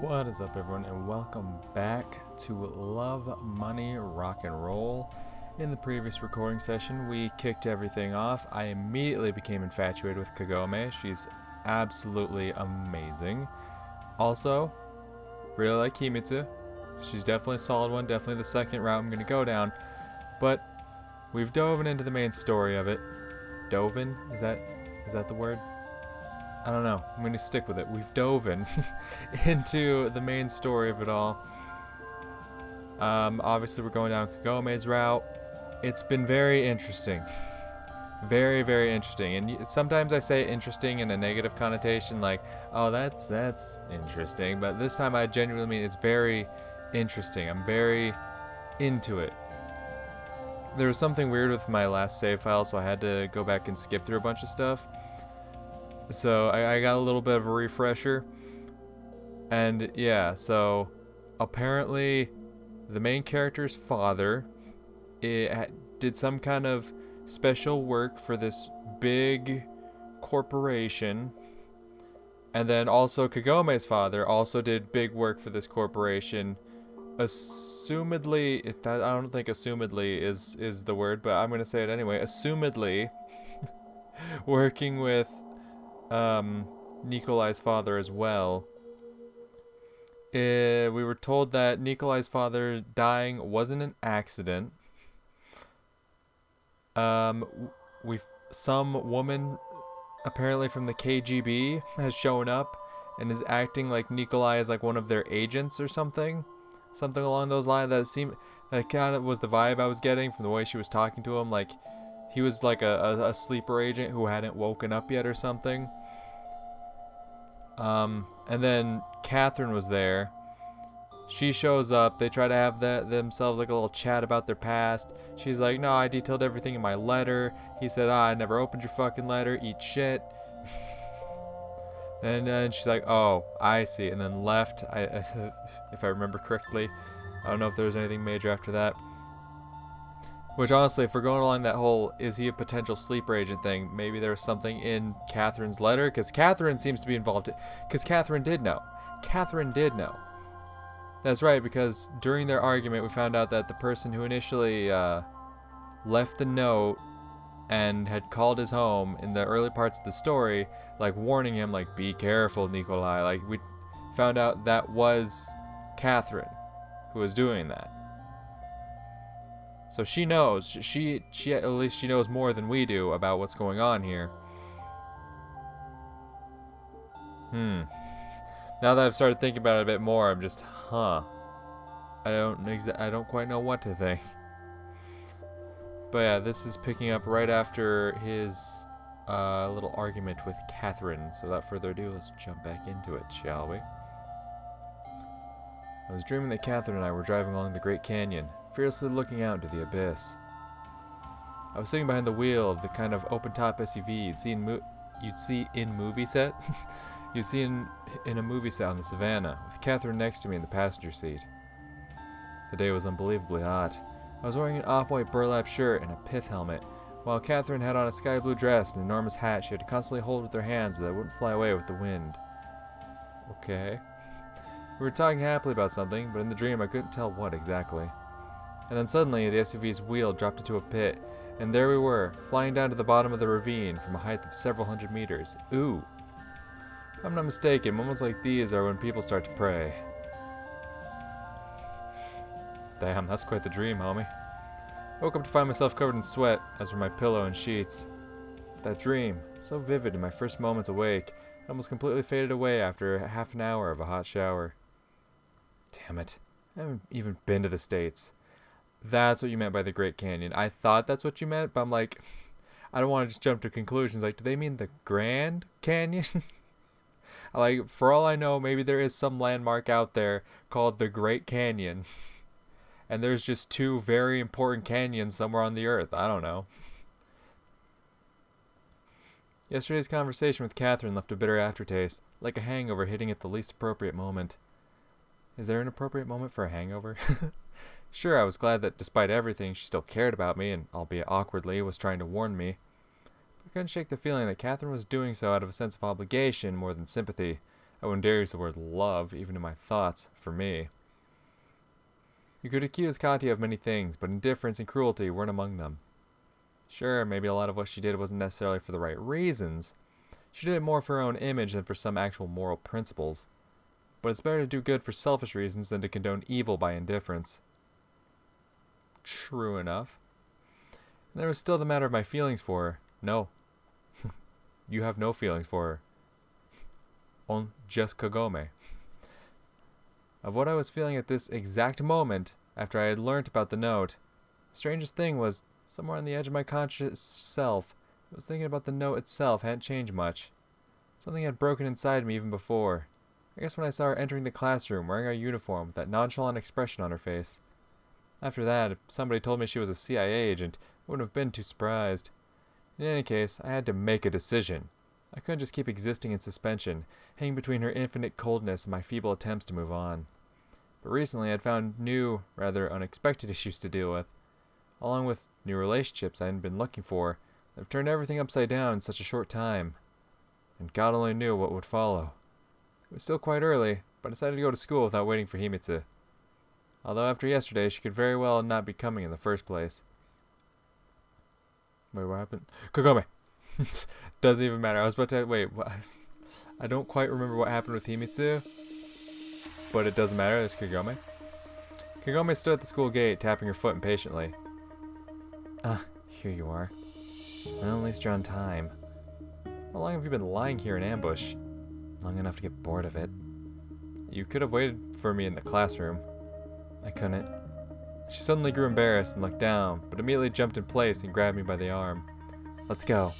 What is up, everyone, and welcome back to Love, Money, Rock and Roll. In the previous recording session, we kicked everything off. I immediately became infatuated with Kagome. She's absolutely amazing. Also, really like Kimitsu. She's definitely a solid one, definitely the second route I'm going to go down. But we've dove into the main story of it. Doven? Is that the word? I don't know. I'm going to stick with it. We've dove into the main story of it all. Obviously, we're going down Kagome's route. It's been very interesting. Very, very interesting. And sometimes I say interesting in a negative connotation, like, oh, that's interesting. But this time I genuinely mean it's very interesting. I'm very into it. There was something weird with my last save file, so I had to go back and skip through a bunch of stuff. So I got a little bit of a refresher. And yeah, so apparently the main character's father did some kind of special work for this big corporation. And then also Kagome's father also did big work for this corporation. Assumedly, I don't think assumedly is the word, but I'm going to say it anyway. Assumedly working with Nikolai's father as well. We were told that Nikolai's father dying wasn't an accident. Some woman apparently from the KGB has shown up and is acting like Nikolai is like one of their agents or something along those lines. That kind of was the vibe I was getting from the way she was talking to him, like he was like a sleeper agent who hadn't woken up yet or something. And then Catherine was there. She shows up. They try to have themselves like a little chat about their past. She's like, no, I detailed everything in my letter. He said, I never opened your fucking letter. Eat shit. And then she's like, oh, I see. And then left, if I remember correctly. I don't know if there was anything major after that. Which, honestly, if we're going along that whole is he a potential sleeper agent thing, maybe there was something in Catherine's letter, because Catherine seems to be involved. Because Catherine did know. That's right, because during their argument, we found out that the person who initially left the note and had called his home in the early parts of the story, like warning him, like, be careful, Nikolai. Like, we found out that was Catherine who was doing that. So she knows. She at least she knows more than we do about what's going on here. Now that I've started thinking about it a bit more, I'm just, I don't quite know what to think. But yeah, this is picking up right after his little argument with Catherine. So without further ado, let's jump back into it, shall we? I was dreaming that Catherine and I were driving along the Great Canyon, fearlessly looking out into the abyss. I was sitting behind the wheel of the kind of open-top SUV you'd see in movie set. You'd see in a movie set on the savannah, with Catherine next to me in the passenger seat. The day was unbelievably hot. I was wearing an off-white burlap shirt and a pith helmet, while Catherine had on a sky blue dress and an enormous hat she had to constantly hold with her hands so that it wouldn't fly away with the wind. Okay. We were talking happily about something, but in the dream I couldn't tell what exactly. And then suddenly the SUV's wheel dropped into a pit, and there we were, flying down to the bottom of the ravine from a height of several hundred meters. Ooh. If I'm not mistaken, moments like these are when people start to pray. Damn, that's quite the dream, homie. I woke up to find myself covered in sweat, as were my pillow and sheets. That dream, so vivid in my first moments awake, almost completely faded away after half an hour of a hot shower. Damn it. I haven't even been to the States. That's what you meant by the Great Canyon. I thought that's what you meant, but I'm like, I don't want to just jump to conclusions. Like, do they mean the Grand Canyon? Like, for all I know, maybe there is some landmark out there called the Great Canyon. And there's just two very important canyons somewhere on the earth. I don't know. Yesterday's conversation with Catherine left a bitter aftertaste, like a hangover hitting at the least appropriate moment. Is there an appropriate moment for a hangover? Sure, I was glad that despite everything, she still cared about me and, albeit awkwardly, was trying to warn me. But I couldn't shake the feeling that Catherine was doing so out of a sense of obligation more than sympathy. I wouldn't dare use the word love, even in my thoughts, for me. You could accuse Katya of many things, but indifference and cruelty weren't among them. Sure, maybe a lot of what she did wasn't necessarily for the right reasons. She did it more for her own image than for some actual moral principles. But it's better to do good for selfish reasons than to condone evil by indifference. True enough. And there was still the matter of my feelings for her. No. You have no feelings for her. Just Kagome. Of what I was feeling at this exact moment, after I had learnt about the note, the strangest thing was, somewhere on the edge of my conscious self, I was thinking about the note itself hadn't changed much. Something had broken inside me even before. I guess when I saw her entering the classroom wearing our uniform with that nonchalant expression on her face. After that, if somebody told me she was a CIA agent, I wouldn't have been too surprised. In any case, I had to make a decision. I couldn't just keep existing in suspension, hanging between her infinite coldness and my feeble attempts to move on. But recently I'd found new, rather unexpected issues to deal with, along with new relationships I hadn't been looking for, that have turned everything upside down in such a short time. And God only knew what would follow. It was still quite early, but I decided to go to school without waiting for Himitsu. Although after yesterday, she could very well not be coming in the first place. Wait, what happened? Kagome! Doesn't even matter. I was about to... Wait, what? I don't quite remember what happened with Himitsu. But it doesn't matter. There's Kagome. Kagome stood at the school gate, tapping her foot impatiently. Here you are. Well, at least you're on time. How long have you been lying here in ambush? Long enough to get bored of it. You could have waited for me in the classroom. I couldn't. She suddenly grew embarrassed and looked down, but immediately jumped in place and grabbed me by the arm. Let's go.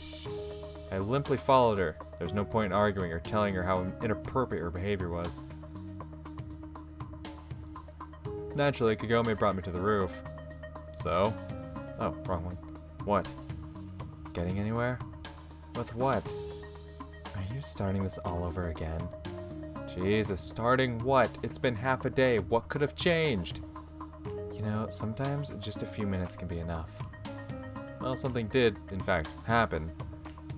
I limply followed her. There was no point in arguing or telling her how inappropriate her behavior was. Naturally, Kagome brought me to the roof. So? Oh, wrong one. What? Getting anywhere? With what? Are you starting this all over again? Jesus, starting what? It's been half a day. What could have changed? You know, sometimes just a few minutes can be enough. Well, something did, in fact, happen.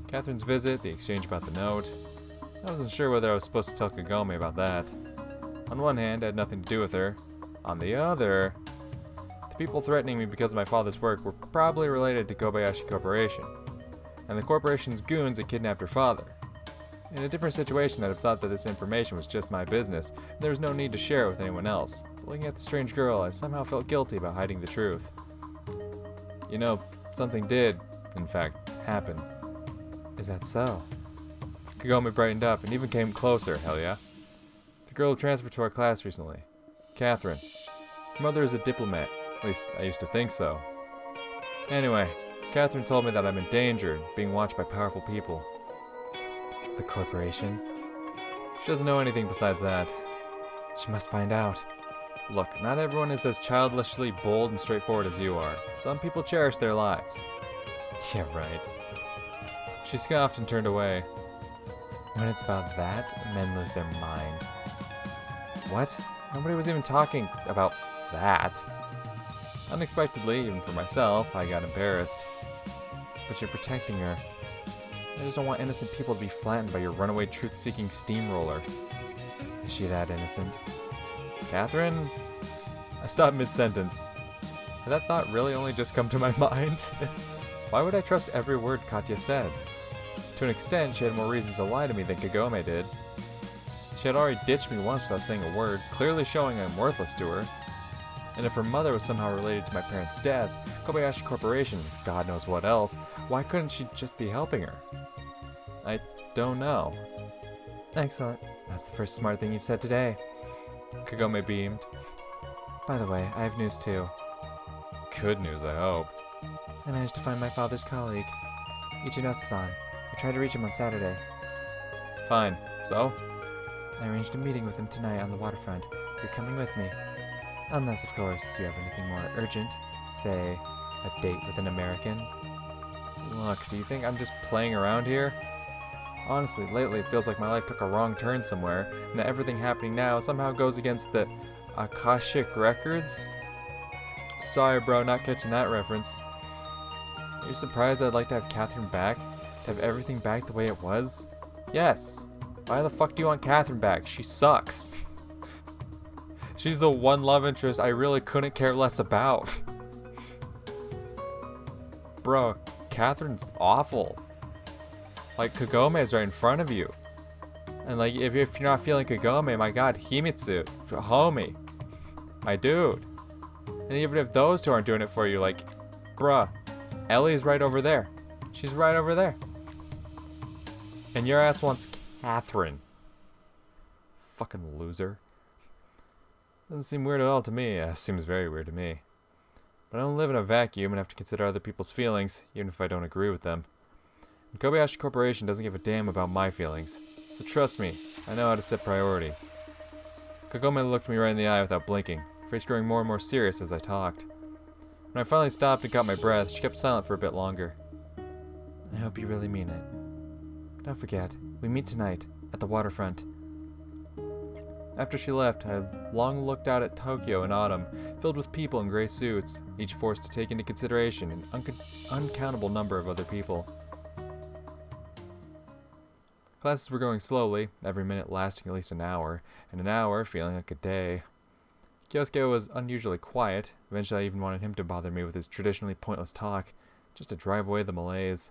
Catherine's visit, the exchange about the note. I wasn't sure whether I was supposed to tell Kagome about that. On one hand, I had nothing to do with her. On the other, the people threatening me because of my father's work were probably related to Kobayashi Corporation, and the corporation's goons had kidnapped her father. In a different situation, I'd have thought that this information was just my business, and there was no need to share it with anyone else. But looking at the strange girl, I somehow felt guilty about hiding the truth. You know, something did, in fact, happen. Is that so? Kagome brightened up and even came closer, hell yeah. The girl who transferred to our class recently. Catherine. Her mother is a diplomat. At least, I used to think so. Anyway, Catherine told me that I'm in danger, being watched by powerful people. The corporation? She doesn't know anything besides that. She must find out. Look, not everyone is as childishly bold and straightforward as you are. Some people cherish their lives. Yeah, right. She scoffed and turned away. When it's about that, men lose their mind. What? Nobody was even talking about that. Unexpectedly, even for myself, I got embarrassed. But you're protecting her. I just don't want innocent people to be flattened by your runaway truth-seeking steamroller. Is she that innocent? Catherine? I stopped mid-sentence. Had that thought really only just come to my mind? Why would I trust every word Katya said? To an extent, she had more reasons to lie to me than Kagome did. She had already ditched me once without saying a word, clearly showing I'm worthless to her. And if her mother was somehow related to my parents' death, Kobayashi Corporation, God knows what else, why couldn't she just be helping her? I don't know. Excellent. That's the first smart thing you've said today. Kagome beamed. By the way, I have news too. Good news, I hope. I managed to find my father's colleague, Ichinose-san. I tried to reach him on Saturday. Fine. So? I arranged a meeting with him tonight on the waterfront. You're coming with me. Unless, of course, you have anything more urgent. Say, a date with an American. Look, do you think I'm just playing around here? Honestly, lately it feels like my life took a wrong turn somewhere, and that everything happening now somehow goes against the Akashic Records? Sorry, bro, not catching that reference. Are you surprised I'd like to have Catherine back? To have everything back the way it was? Yes! Why the fuck do you want Catherine back? She sucks. She's the one love interest I really couldn't care less about. Bro, Catherine's awful. Like, Kagome is right in front of you. And like, if you're not feeling Kagome, my god, Himitsu, homie, my dude. And even if those two aren't doing it for you, like, bruh, Ellie's right over there. She's right over there. And your ass wants Catherine. Fucking loser. Doesn't seem weird at all to me. Seems very weird to me. But I don't live in a vacuum and have to consider other people's feelings, even if I don't agree with them. And Kobayashi Corporation doesn't give a damn about my feelings. So trust me, I know how to set priorities. Kagome looked me right in the eye without blinking, her face growing more and more serious as I talked. When I finally stopped and caught my breath, she kept silent for a bit longer. I hope you really mean it. Don't forget, we meet tonight, at the waterfront. After she left, I long looked out at Tokyo in autumn, filled with people in gray suits, each forced to take into consideration an uncountable number of other people. Classes were going slowly, every minute lasting at least an hour, and an hour feeling like a day. Kyosuke was unusually quiet. Eventually I even wanted him to bother me with his traditionally pointless talk, just to drive away the malaise.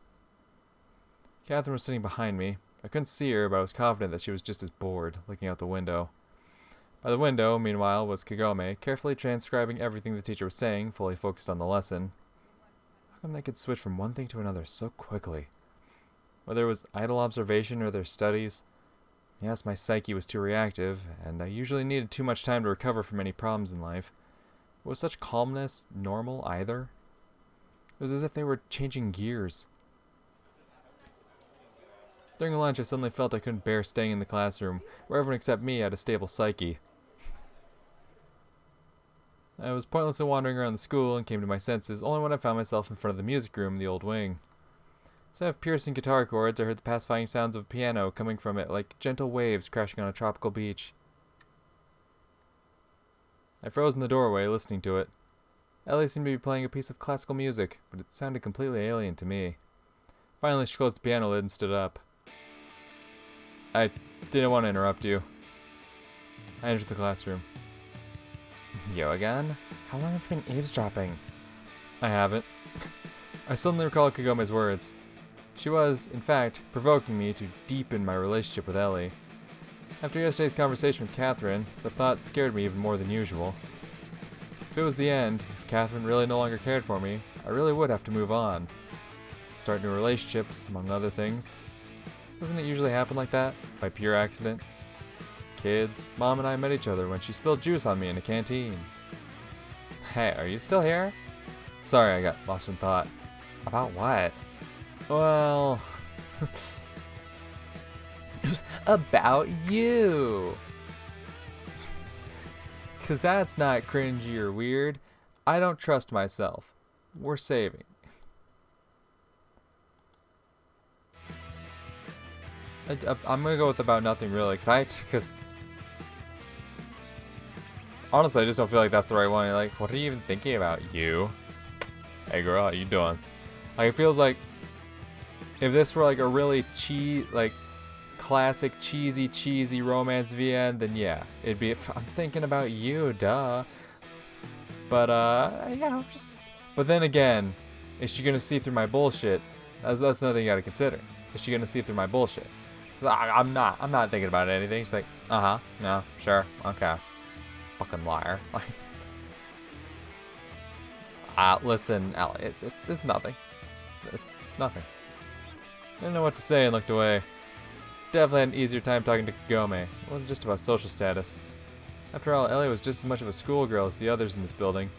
Catherine was sitting behind me. I couldn't see her, but I was confident that she was just as bored, looking out the window. By the window, meanwhile, was Kagome, carefully transcribing everything the teacher was saying, fully focused on the lesson. How come they could switch from one thing to another so quickly? Whether it was idle observation or their studies, yes, my psyche was too reactive, and I usually needed too much time to recover from any problems in life. Was such calmness normal either? It was as if they were changing gears. During lunch, I suddenly felt I couldn't bear staying in the classroom, where everyone except me had a stable psyche. I was pointlessly wandering around the school and came to my senses only when I found myself in front of the music room in the old wing. Instead of piercing guitar chords, I heard the pacifying sounds of a piano coming from it like gentle waves crashing on a tropical beach. I froze in the doorway, listening to it. Ellie seemed to be playing a piece of classical music, but it sounded completely alien to me. Finally, she closed the piano lid and stood up. I didn't want to interrupt you. I entered the classroom. You again? How long have you been eavesdropping? I haven't. I suddenly recalled Kagome's words. She was, in fact, provoking me to deepen my relationship with Ellie. After yesterday's conversation with Catherine, the thought scared me even more than usual. If it was the end, if Catherine really no longer cared for me, I really would have to move on. Start new relationships, among other things. Doesn't it usually happen like that? By pure accident? Kids, Mom and I met each other when she spilled juice on me in a canteen. Hey, are you still here? Sorry, I got lost in thought. About what? Well... it was about you! 'Cause that's not cringy or weird. I don't trust myself. We're saving. I'm gonna go with about nothing really, because honestly, I just don't feel like that's the right one. You're like, what are you even thinking about? You? Hey girl, how you doing? Like, it feels like if this were like a really classic cheesy romance VN, then yeah, it'd be, I'm thinking about you, duh. But yeah, but then again, is she gonna see through my bullshit? That's another thing you gotta consider. Is she gonna see through my bullshit? I'm not thinking about anything. She's like, no, sure, okay. Fucking liar. Listen, Ellie, it's nothing. It's nothing. I didn't know what to say and looked away. Definitely had an easier time talking to Kagome. It wasn't just about social status. After all, Ellie was just as much of a schoolgirl as the others in this building.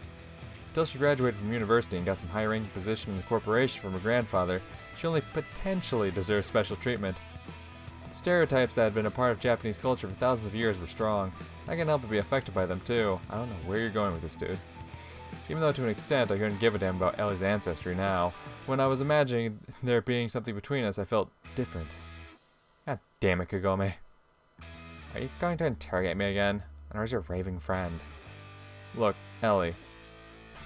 Until she graduated from university and got some high-ranking position in the corporation from her grandfather, she only potentially deserved special treatment. The stereotypes that had been a part of Japanese culture for thousands of years were strong. I can't help but be affected by them too. I don't know where you're going with this, dude. Even though to an extent I couldn't give a damn about Ellie's ancestry now, when I was imagining there being something between us, I felt different. God damn it, Kagome. Are you going to interrogate me again? And where's your raving friend? Look, Ellie.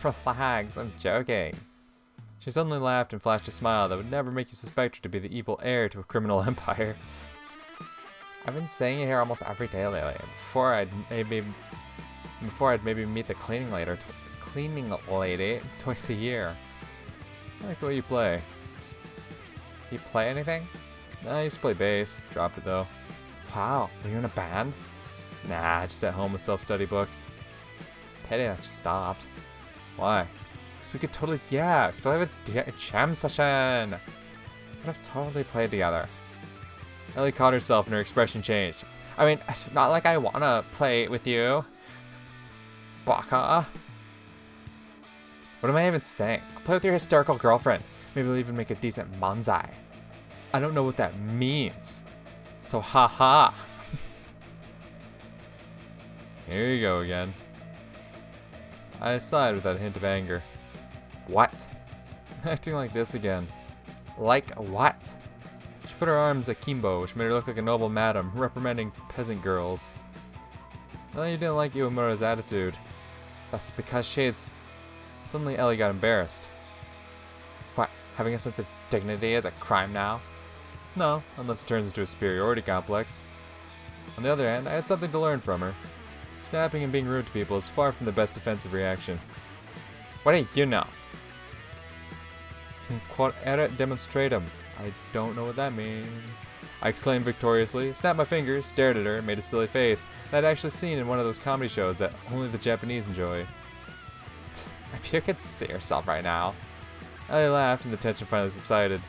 Relax, I'm joking. She suddenly laughed and flashed a smile that would never make you suspect her to be the evil heir to a criminal empire. I've been saying it here almost every day lately. Before I'd maybe meet the cleaning lady twice a year. I like the way you play. You play anything? I used to play bass. Dropped it though. Wow, were you in a band? Nah, just at home with self-study books. Pity that just stopped. Why? Because we could totally, yeah, we could totally have a jam session. Could have totally played together. Ellie caught herself and her expression changed. I mean, it's not like I want to play with you. Baka. What am I even saying? Play with your hysterical girlfriend. Maybe we'll even make a decent manzai. I don't know what that means. So haha. Here you go again. I sighed with that hint of anger. What? Acting like this again. Like what? She put her arms akimbo, which made her look like a noble madam, reprimanding peasant girls. Well, you didn't like Iwamura's attitude. That's because she's... Suddenly Ellie got embarrassed. What, having a sense of dignity is a crime now? No, unless it turns into a superiority complex. On the other hand, I had something to learn from her. Snapping and being rude to people is far from the best defensive reaction. What do you know? Quod erat demonstratum. I don't know what that means. I exclaimed victoriously, snapped my fingers, stared at her, and made a silly face that I'd actually seen in one of those comedy shows that only the Japanese enjoy. If you could see yourself right now. Ellie laughed and the tension finally subsided.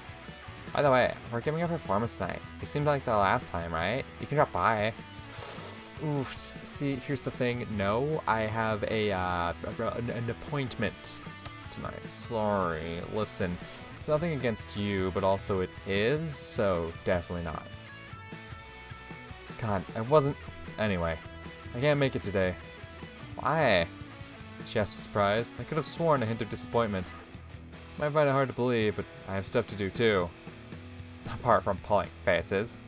By the way, we're giving a performance tonight. You seemed like the last time, right? You can drop by. Ooh, see, here's the thing. No, I have an appointment tonight. Sorry. Listen, it's nothing against you, but also it is, so definitely not. God, I wasn't... Anyway, I can't make it today. Why? She asked with surprise. I could have sworn a hint of disappointment. Might find it hard to believe, but I have stuff to do too. Apart from pulling faces.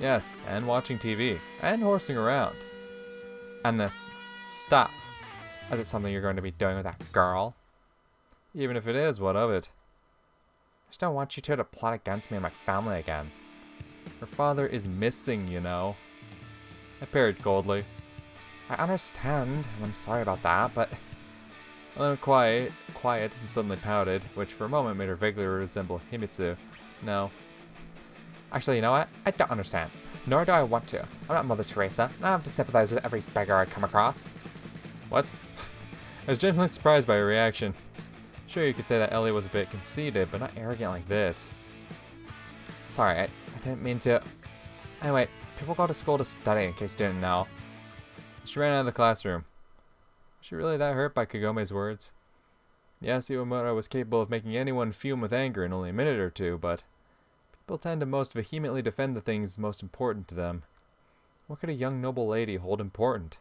Yes, and watching TV, and horsing around. And this stuff. Is it something you're going to be doing with that girl? Even if it is, what of it? I just don't want you two to plot against me and my family again. Her father is missing, you know. I parried coldly. I understand, and I'm sorry about that, but... I went quiet, and suddenly pouted, which for a moment made her vaguely resemble Himitsu. No. Actually, you know what? I don't understand. Nor do I want to. I'm not Mother Teresa, and I don't have to sympathize with every beggar I come across. What? I was genuinely surprised by her reaction. Sure, you could say that Ellie was a bit conceited, but not arrogant like this. Sorry, I didn't mean to... Anyway, people go to school to study, in case you didn't know. She ran out of the classroom. Was she really that hurt by Kagome's words? Yes, Iwamura was capable of making anyone fume with anger in only a minute or two, but... people tend to most vehemently defend the things most important to them. What could a young noble lady hold important?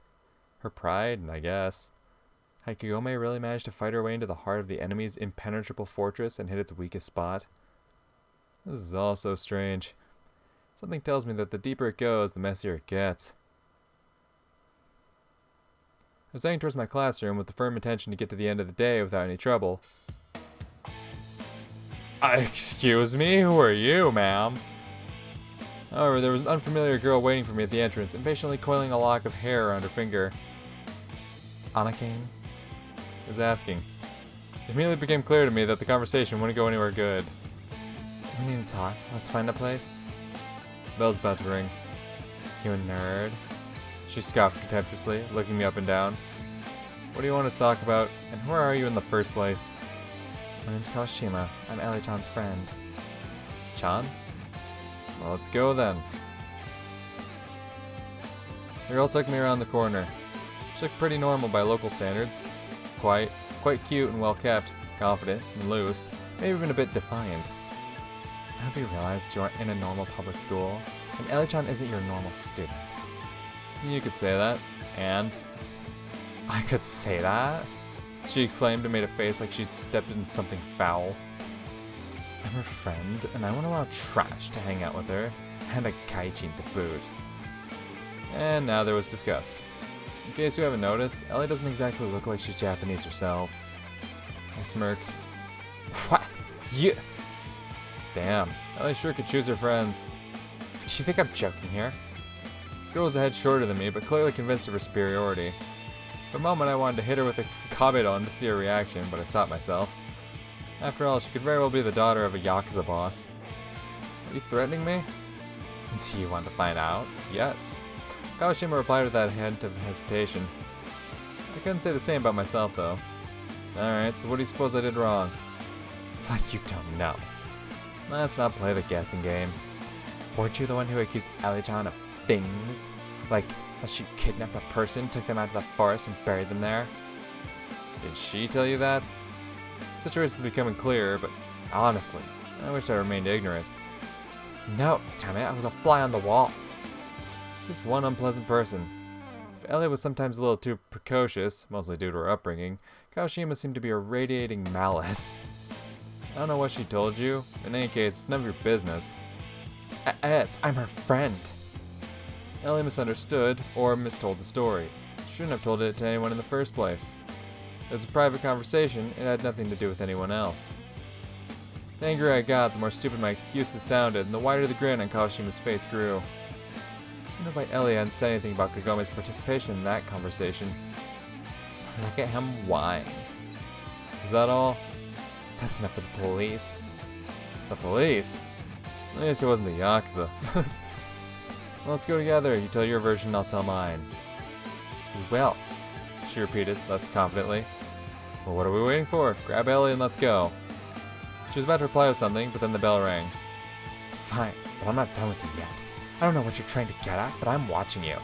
Her pride, I guess. Had Kagome really managed to fight her way into the heart of the enemy's impenetrable fortress and hit its weakest spot? This is all so strange. Something tells me that the deeper it goes, the messier it gets. I was heading towards my classroom with the firm intention to get to the end of the day without any trouble. Excuse me, who are you, ma'am? However, there was an unfamiliar girl waiting for me at the entrance, impatiently coiling a lock of hair around her finger. Anakin? I was asking. It immediately became clear to me that the conversation wouldn't go anywhere good. We need to talk. Let's find a place. The bell's about to ring. You a nerd? She scoffed contemptuously, looking me up and down. What do you want to talk about, and where are you in the first place? My name's Kawashima. I'm Ellie-chan's friend. Chan? Well, let's go then. The girl took me around the corner. She looked pretty normal by local standards. Quite cute and well kept, confident and loose, maybe even a bit defiant. I hope you realize you aren't in a normal public school, and Ellie-chan isn't your normal student. You could say that, and... I could say that? She exclaimed and made a face like she'd stepped in something foul. I'm her friend, and I won't allow trash to hang out with her, and a kaijin to boot. And now there was disgust. In case you haven't noticed, Ellie doesn't exactly look like she's Japanese herself. I smirked. What? You... Damn, Ellie sure could choose her friends. Do you think I'm joking here? The girl was a head shorter than me, but clearly convinced of her superiority. For a moment I wanted to hit her with a kabedon to see her reaction, but I stopped myself. After all, she could very well be the daughter of a Yakuza boss. Are you threatening me? Do you want to find out? Yes. Kawashima replied with that hint of hesitation. I couldn't say the same about myself, though. Alright, so what do you suppose I did wrong? Like you don't know. Let's not play the guessing game. Weren't you the one who accused Ellie-chan of things? Like, that she kidnapped a person, took them out to the forest, and buried them there? Did she tell you that? The situation's becoming clearer, but honestly, I wish I remained ignorant. No, damn it, I was a fly on the wall. Just one unpleasant person. If Ellie was sometimes a little too precocious, mostly due to her upbringing, Kawashima seemed to be radiating malice. I don't know what she told you. In any case, it's none of your business. Yes, I'm her friend. Ellie misunderstood, or mistold the story. She shouldn't have told it to anyone in the first place. It was a private conversation, it had nothing to do with anyone else. The angrier I got, the more stupid my excuses sounded, and the wider the grin on Kawashima's face grew. I wonder why Ellie hadn't said anything about Kagome's participation in that conversation. Look at him whine. Is that all? That's enough for the police. The police? At least it wasn't the Yakuza. Well, let's go together. You tell your version, I'll tell mine. Well, she repeated, less confidently. Well, what are we waiting for? Grab Ellie and let's go. She was about to reply with something, but then the bell rang. Fine, but I'm not done with you yet. I don't know what you're trying to get at, but I'm watching you.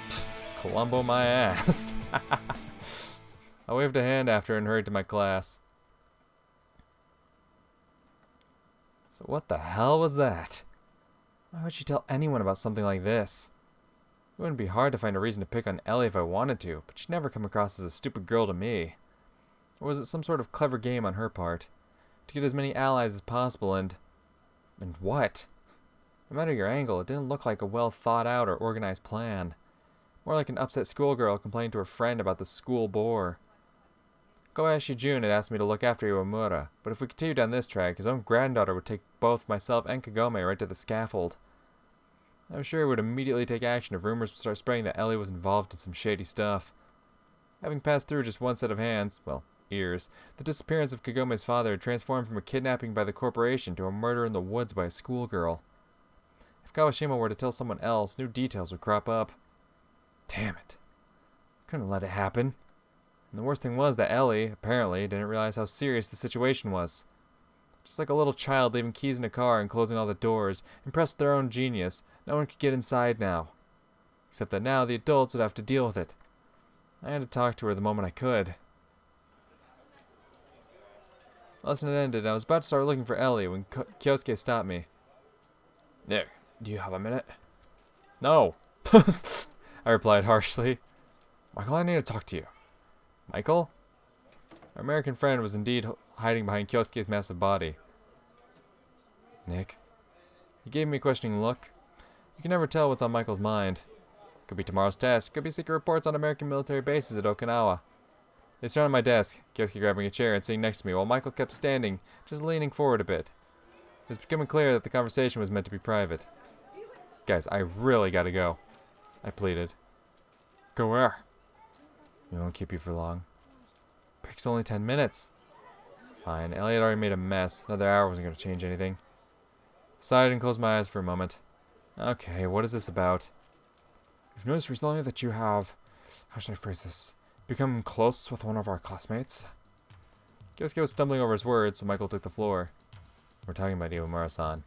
Pfft, Columbo my ass. I waved a hand after and hurried to my class. So what the hell was that? Why would she tell anyone about something like this? It wouldn't be hard to find a reason to pick on Ellie if I wanted to, but she'd never come across as a stupid girl to me. Or was it some sort of clever game on her part? To get as many allies as possible and what? No matter your angle, it didn't look like a well thought out or organized plan. More like an upset schoolgirl complaining to her friend about the school bore. Kobayashi Jun had asked me to look after Iwamura, but if we continued down this track, his own granddaughter would take both myself and Kagome right to the scaffold. I was sure he would immediately take action if rumors would start spreading that Ellie was involved in some shady stuff. Having passed through just one set of hands, well, ears, the disappearance of Kagome's father had transformed from a kidnapping by the corporation to a murder in the woods by a schoolgirl. If Kawashima were to tell someone else, new details would crop up. Damn it. Couldn't let it happen. And the worst thing was that Ellie, apparently, didn't realize how serious the situation was. Just like a little child leaving keys in a car and closing all the doors, impressed with their own genius, no one could get inside now. Except that now the adults would have to deal with it. I had to talk to her the moment I could. The lesson had ended, and I was about to start looking for Ellie when Kyosuke stopped me. Nick, do you have a minute? No. I replied harshly. Michael, I need to talk to you. Michael? Our American friend was indeed hiding behind Kyosuke's massive body. Nick? He gave me a questioning look. You can never tell what's on Michael's mind. Could be tomorrow's test, could be secret reports on American military bases at Okinawa. They surrounded my desk, Kyosuke grabbing a chair and sitting next to me, while Michael kept standing, just leaning forward a bit. It was becoming clear that the conversation was meant to be private. Guys, I really gotta go, I pleaded. Go where? We won't keep you for long. Break's only 10 minutes. Fine, Ellie had already made a mess. Another hour wasn't going to change anything. Sighed and closed my eyes for a moment. Okay, what is this about? We've noticed recently that you have, how should I phrase this, become close with one of our classmates. Kyosuke was stumbling over his words, so Michael took the floor. We're talking about Iwamura-san.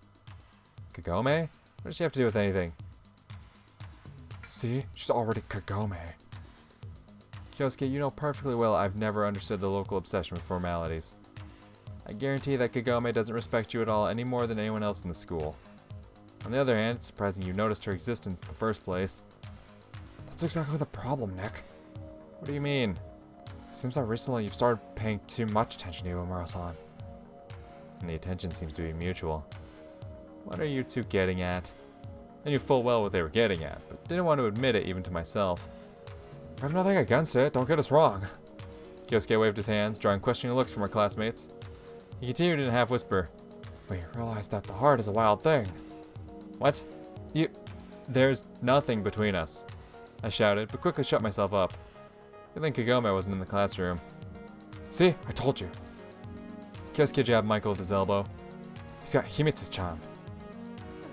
Kagome? What does she have to do with anything? See? She's already Kagome. Kyosuke, you know perfectly well I've never understood the local obsession with formalities. I guarantee that Kagome doesn't respect you at all any more than anyone else in the school. On the other hand, it's surprising you noticed her existence in the first place. That's exactly the problem, Nick. What do you mean? It seems that recently you've started paying too much attention to Iwamura-san. And the attention seems to be mutual. What are you two getting at? I knew full well what they were getting at, but didn't want to admit it even to myself. I have nothing against it, don't get us wrong. Kyosuke waved his hands, drawing questioning looks from our classmates. He continued in a half-whisper. We realize that the heart is a wild thing. What? There's nothing between us, I shouted, but quickly shut myself up. Good thing Kagome wasn't in the classroom. See? I told you. Kyosuke jabbed Michael with his elbow. He's got Himitsu's charm.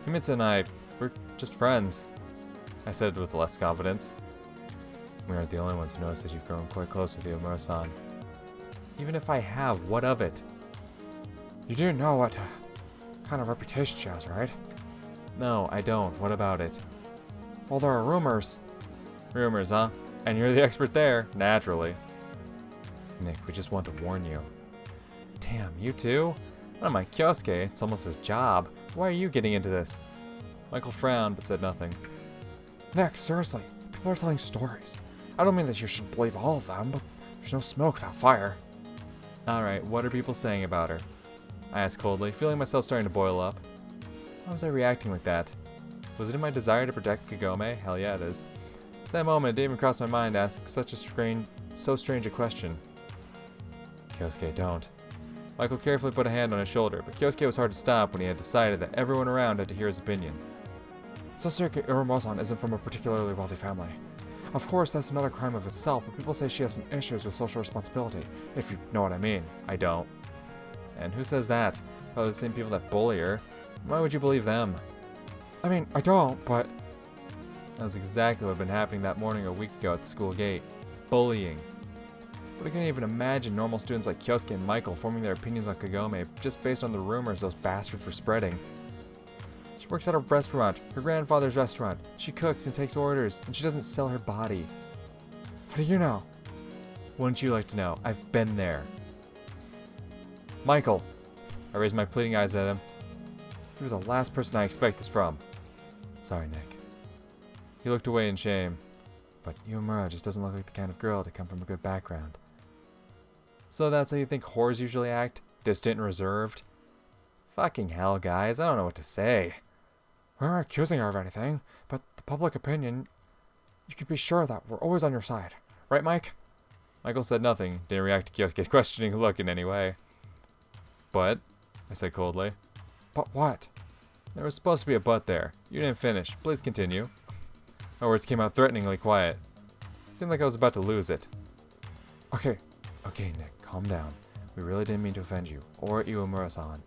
Himitsu and I, we're just friends, I said with less confidence. We aren't the only ones who notice that you've grown quite close with Yomura-san. Even if I have, what of it? You do know what kind of reputation she has, right? No, I don't. What about it? Well, there are rumors. Rumors, huh? And you're the expert there, naturally. Nick, we just want to warn you. Damn, you too? I don't mind Kyosuke, it's almost his job. Why are you getting into this? Michael frowned, but said nothing. Nick, seriously, people are telling stories. I don't mean that you should believe all of them, but there's no smoke without fire. Alright, what are people saying about her? I asked coldly, feeling myself starting to boil up. Why was I reacting like that? Was it in my desire to protect Kagome? Hell yeah, it is. At that moment, it didn't even cross my mind to ask so strange a question. Kyosuke, don't. Michael carefully put a hand on his shoulder, but Kyosuke was hard to stop when he had decided that everyone around had to hear his opinion. Sasuke Irumo-san isn't from a particularly wealthy family. Of course, that's another crime of itself, but people say she has some issues with social responsibility, if you know what I mean. I don't. And who says that? Probably the same people that bully her. Why would you believe them? I mean, I don't, but... That was exactly what had been happening that morning a week ago at the school gate. Bullying. But I couldn't even imagine normal students like Kyosuke and Michael forming their opinions on Kagome just based on the rumors those bastards were spreading. She works at a restaurant, her grandfather's restaurant. She cooks and takes orders, and she doesn't sell her body. How do you know? Wouldn't you like to know? I've been there. Michael! I raised my pleading eyes at him. You were the last person I expect this from. Sorry, Nick. He looked away in shame. But Yomura just doesn't look like the kind of girl to come from a good background. So that's how you think whores usually act? Distant and reserved? Fucking hell, guys. I don't know what to say. We aren't accusing her of anything, but the public opinion, you can be sure that we're always on your side. Right, Mike? Michael said nothing, didn't react to Kyosuke's questioning look in any way. But, I said coldly. But what? There was supposed to be a but there. You didn't finish. Please continue. My words came out threateningly quiet. Seemed like I was about to lose it. Okay, Nick, calm down. We really didn't mean to offend you, or Iwamura-san.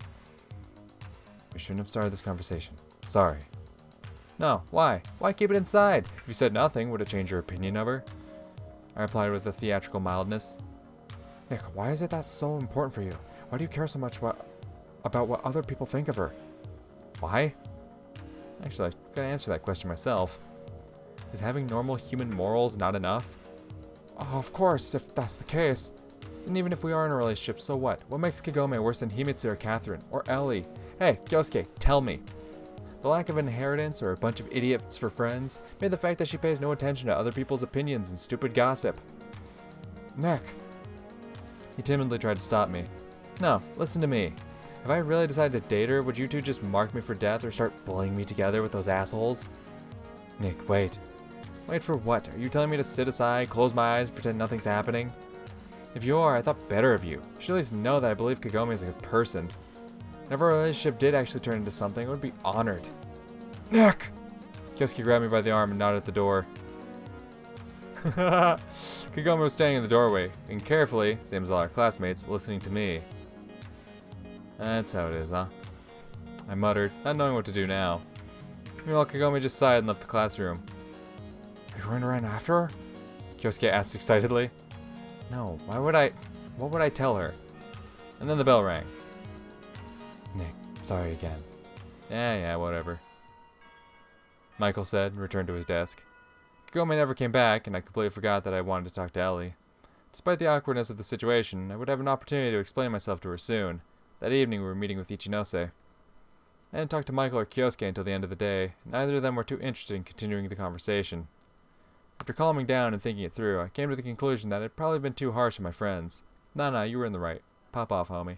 We shouldn't have started this conversation. Sorry. No, why? Why keep it inside? If you said nothing, would it change your opinion of her? I replied with a theatrical mildness. Nick, why is it that's so important for you? Why do you care so much about what other people think of her? Why? Actually, I gotta answer that question myself. Is having normal human morals not enough? Oh, of course, if that's the case. And even if we are in a relationship, so what? What makes Kagome worse than Himitsu or Catherine? Or Ellie? Hey, Kyosuke, tell me. The lack of inheritance or a bunch of idiots for friends made the fact that she pays no attention to other people's opinions and stupid gossip. Nick. He timidly tried to stop me. No, listen to me. If I really decided to date her, would you two just mark me for death or start bullying me together with those assholes? Nick, wait. Wait for what? Are you telling me to sit aside, close my eyes, pretend nothing's happening? If you are, I thought better of you. You should at least know that I believe Kagome is a good person. If our relationship did actually turn into something, I would be honored. Nick! Kyosuke grabbed me by the arm and nodded at the door. Kagome was standing in the doorway, and carefully, same as all our classmates, listening to me. That's how it is, huh? I muttered, not knowing what to do now. Meanwhile, Kagome just sighed and left the classroom. Are you going to run after her? Kyosuke asked excitedly. No, why would I? What would I tell her? And then the bell rang. Nick, sorry again. Yeah, whatever. Michael said and returned to his desk. Kagome never came back, and I completely forgot that I wanted to talk to Ellie. Despite the awkwardness of the situation, I would have an opportunity to explain myself to her soon. That evening we were meeting with Ichinose. I didn't talk to Michael or Kyosuke until the end of the day, and neither of them were too interested in continuing the conversation. After calming down and thinking it through, I came to the conclusion that I'd probably been too harsh on my friends. Nah, you were in the right. Pop off, homie.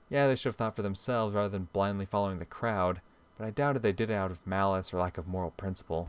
Yeah, they should have thought for themselves rather than blindly following the crowd, but I doubted they did it out of malice or lack of moral principle.